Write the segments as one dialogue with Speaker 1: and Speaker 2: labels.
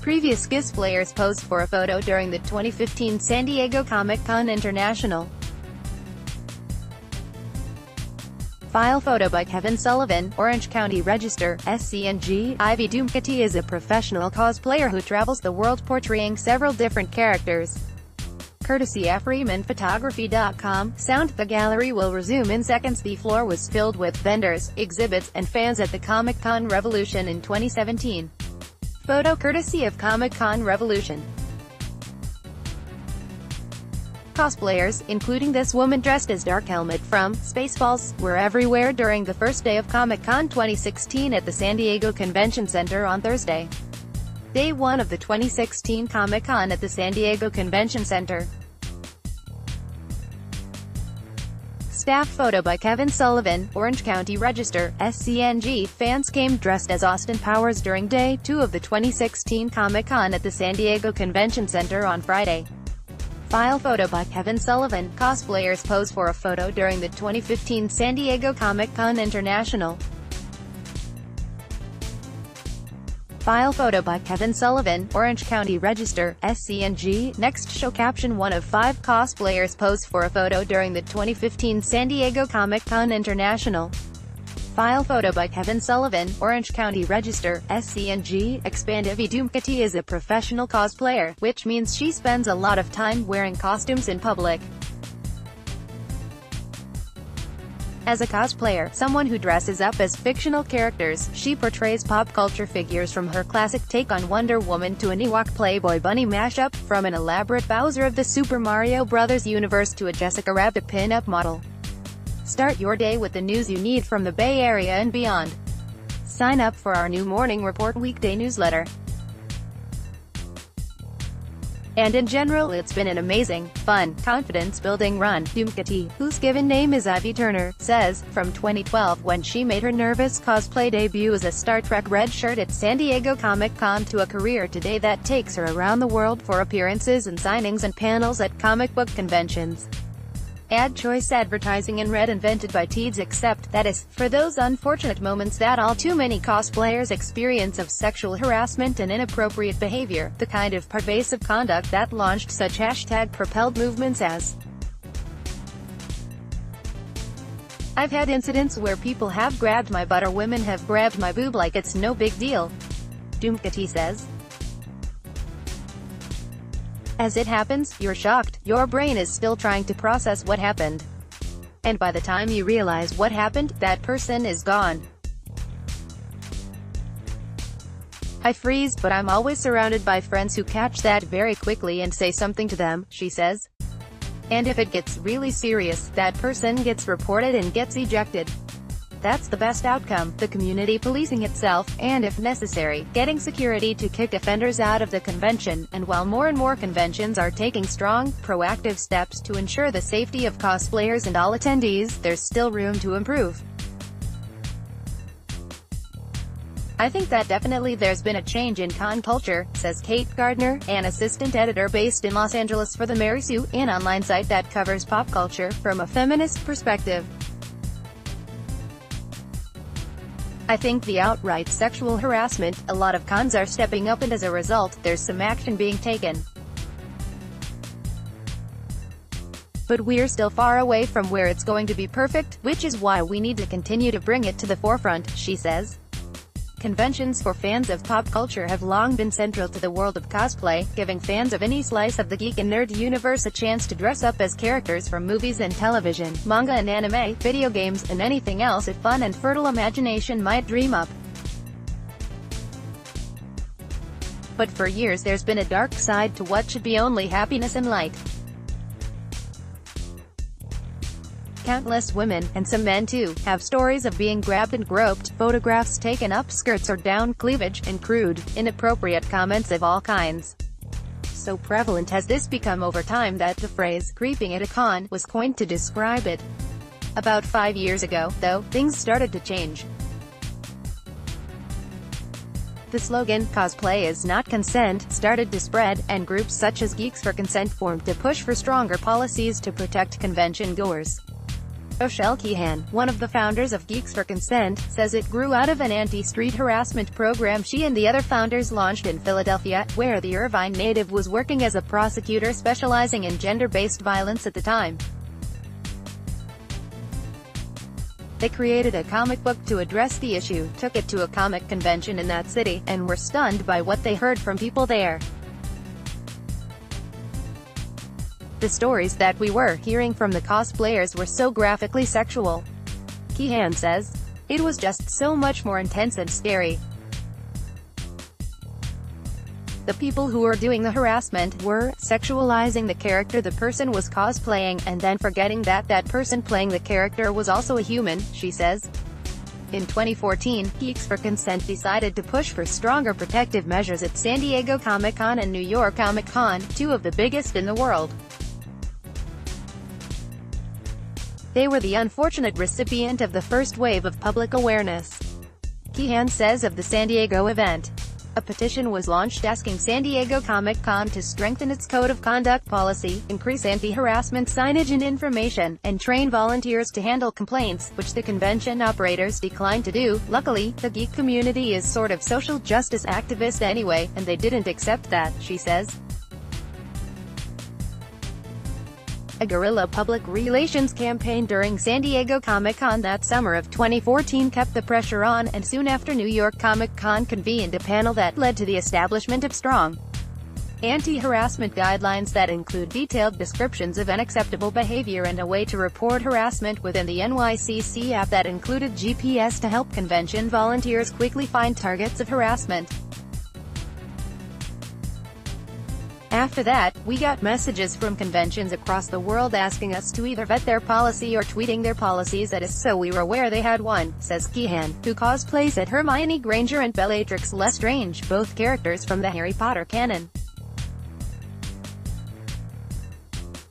Speaker 1: Previous cosplayers posed for a photo during the 2015 San Diego Comic-Con International. File photo by Kevin Sullivan, Orange County Register, SCNG. Ivy Doomkati is a professional cosplayer who travels the world portraying several different characters. Courtesy freemanphotography.com. Sound. The gallery will resume in seconds. The floor was filled with vendors, exhibits, and fans at the Comic-Con Revolution in 2017. Photo courtesy of Comic-Con Revolution. Cosplayers, including this woman dressed as Dark Helmet from Spaceballs, were everywhere during the first day of Comic-Con 2016 at the San Diego Convention Center on Thursday. Day 1 of the 2016 Comic-Con at the San Diego Convention Center. Staff photo by Kevin Sullivan, Orange County Register, SCNG. Fans came dressed as Austin Powers during Day 2 of the 2016 Comic-Con at the San Diego Convention Center on Friday. File photo by Kevin Sullivan. Cosplayers pose for a photo during the 2015 San Diego Comic-Con International. File photo by Kevin Sullivan, Orange County Register, SCNG. Next show caption: one of 5 cosplayers posed for a photo during the 2015 San Diego Comic-Con International. File photo by Kevin Sullivan, Orange County Register, SCNG. Expand. Ivy Doomkati is a professional cosplayer, which means she spends a lot of time wearing costumes in public. As a cosplayer, someone who dresses up as fictional characters, she portrays pop culture figures from her classic take on Wonder Woman to an Ewok Playboy bunny mashup, from an elaborate Bowser of the Super Mario Bros. Universe to a Jessica Rabbit pin-up model. Start your day with the news you need from the Bay Area and beyond. Sign up for our new Morning Report weekday newsletter. And in general, it's been an amazing, fun, confidence-building run. Doomkati, whose given name is Ivy Turner, says, from 2012 when she made her nervous cosplay debut as a Star Trek red shirt at San Diego Comic-Con to a career today that takes her around the world for appearances and signings and panels at comic book conventions. Ad choice advertising and red invented by teens, except, that is, for those unfortunate moments that all too many cosplayers experience of sexual harassment and inappropriate behavior, the kind of pervasive conduct that launched such hashtag-propelled movements as "I've had incidents where people have grabbed my butt or women have grabbed my boob like it's no big deal," Doomkati says. As it happens, you're shocked, your brain is still trying to process what happened. And by the time you realize what happened, that person is gone. I freeze, but I'm always surrounded by friends who catch that very quickly and say something to them, she says. And if it gets really serious, that person gets reported and gets ejected. That's the best outcome, the community policing itself, and if necessary, getting security to kick offenders out of the convention. And while more and more conventions are taking strong, proactive steps to ensure the safety of cosplayers and all attendees, there's still room to improve. I think that definitely there's been a change in con culture, says Kate Gardner, an assistant editor based in Los Angeles for the Mary Sue, an online site that covers pop culture from a feminist perspective. I think the outright sexual harassment, a lot of cons are stepping up, and as a result, there's some action being taken. But we're still far away from where it's going to be perfect, which is why we need to continue to bring it to the forefront, she says. Conventions for fans of pop culture have long been central to the world of cosplay, giving fans of any slice of the geek and nerd universe a chance to dress up as characters from movies and television, manga and anime, video games, and anything else a fun and fertile imagination might dream up. But for years there's been a dark side to what should be only happiness and light. Countless women, and some men too, have stories of being grabbed and groped, photographs taken up skirts or down cleavage, and crude, inappropriate comments of all kinds. So prevalent has this become over time that the phrase, "creeping at a con," was coined to describe it. About 5 years ago, though, things started to change. The slogan, "Cosplay is not consent," started to spread, and groups such as Geeks for Consent formed to push for stronger policies to protect convention goers. Rochelle Keehan, one of the founders of Geeks for Consent, says it grew out of an anti-street harassment program she and the other founders launched in Philadelphia, where the Irvine native was working as a prosecutor specializing in gender-based violence at the time. They created a comic book to address the issue, took it to a comic convention in that city, and were stunned by what they heard from people there. The stories that we were hearing from the cosplayers were so graphically sexual. Keehan says, "It was just so much more intense and scary. The people who were doing the harassment were sexualizing the character the person was cosplaying, and then forgetting that that person playing the character was also a human," she says. In 2014, Geeks for Consent decided to push for stronger protective measures at San Diego Comic-Con and New York Comic-Con, two of the biggest in the world. They were the unfortunate recipient of the first wave of public awareness. Keehan says of the San Diego event, "A petition was launched asking San Diego Comic-Con to strengthen its code of conduct policy, increase anti-harassment signage and information, and train volunteers to handle complaints, which the convention operators declined to do. Luckily, the geek community is sort of social justice activist anyway, and they didn't accept that," she says. A guerrilla public relations campaign during San Diego Comic-Con that summer of 2014 kept the pressure on, and soon after New York Comic-Con convened a panel that led to the establishment of strong anti-harassment guidelines that include detailed descriptions of unacceptable behavior and a way to report harassment within the NYCC app that included GPS to help convention volunteers quickly find targets of harassment. After that, we got messages from conventions across the world asking us to either vet their policy or tweeting their policies at us, so we were aware they had one," says Keehan, who cosplays as Hermione Granger and Bellatrix Lestrange, both characters from the Harry Potter canon.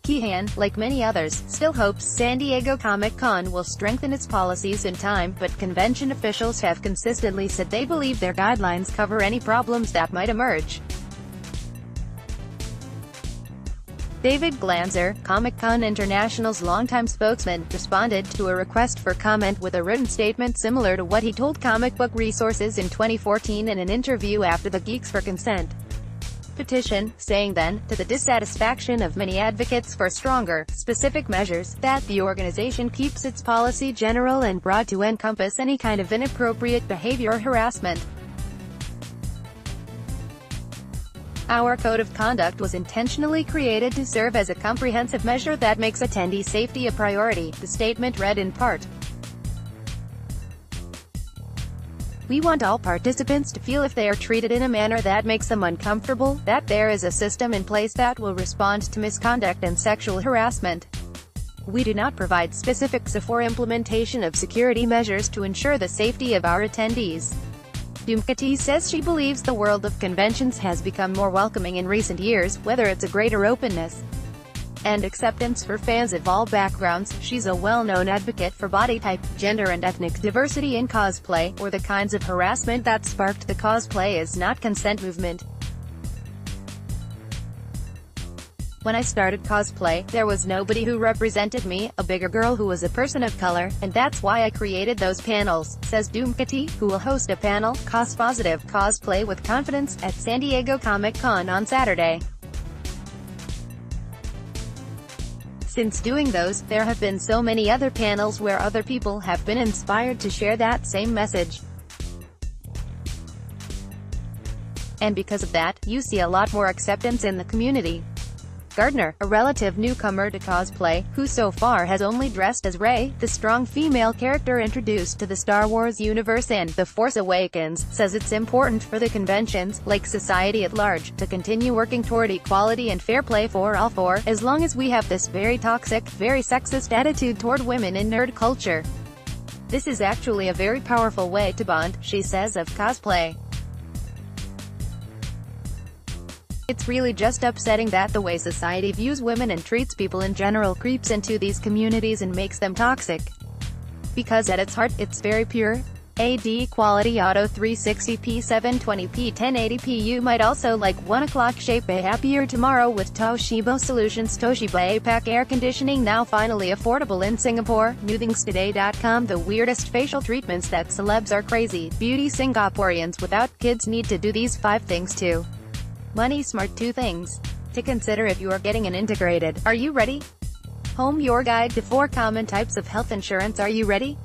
Speaker 1: Keehan, like many others, still hopes San Diego Comic-Con will strengthen its policies in time, but convention officials have consistently said they believe their guidelines cover any problems that might emerge. David Glanzer, Comic-Con International's longtime spokesman, responded to a request for comment with a written statement similar to what he told Comic Book Resources in 2014 in an interview after the Geeks for Consent petition, saying then, to the dissatisfaction of many advocates for stronger, specific measures, that the organization keeps its policy general and broad to encompass any kind of inappropriate behavior or harassment. Our code of conduct was intentionally created to serve as a comprehensive measure that makes attendee safety a priority, the statement read in part. "We want all participants to feel if they are treated in a manner that makes them uncomfortable, that there is a system in place that will respond to misconduct and sexual harassment. We do not provide specifics for implementation of security measures to ensure the safety of our attendees." Dumkati says she believes the world of conventions has become more welcoming in recent years, whether it's a greater openness and acceptance for fans of all backgrounds. She's a well-known advocate for body type, gender and ethnic diversity in cosplay, or the kinds of harassment that sparked the Cosplay is Not Consent movement. "When I started cosplay, there was nobody who represented me, a bigger girl who was a person of color, and that's why I created those panels," says Dumkati, who will host a panel, Cos-Positive Cosplay with Confidence, at San Diego Comic-Con on Saturday. Since doing those, there have been so many other panels where other people have been inspired to share that same message. And because of that, you see a lot more acceptance in the community. Gardner, a relative newcomer to cosplay, who so far has only dressed as Rey, the strong female character introduced to the Star Wars universe in The Force Awakens, says it's important for the conventions, like society at large, to continue working toward equality and fair play for all, for as long as we have this very toxic, very sexist attitude toward women in nerd culture. This is actually a very powerful way to bond, she says of cosplay. It's really just upsetting that the way society views women and treats people in general creeps into these communities and makes them toxic. Because at its heart, it's very pure. AD Quality Auto 360p 720p 1080p. You might also like 1 o'clock. Shape a happier tomorrow with Toshiba Solutions. Toshiba APAC Air Conditioning, now finally affordable in Singapore. NewThingsToday.com. The weirdest facial treatments that celebs are crazy. Beauty Singaporeans without kids need to do these 5 things too. Money smart. 2 things to consider if you are getting an integrated. Are you ready? Home, your guide to 4 common types of health insurance. Are you ready?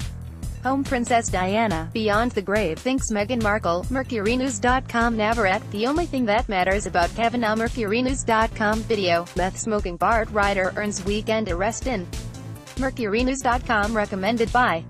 Speaker 1: Home. Princess Diana, beyond the grave, thinks Meghan Markle. MercuryNews.com. Navarrete, the only thing that matters about Kavanaugh. MercuryNews.com. Video, meth-smoking BART rider earns weekend arrest in. MercuryNews.com. Recommended by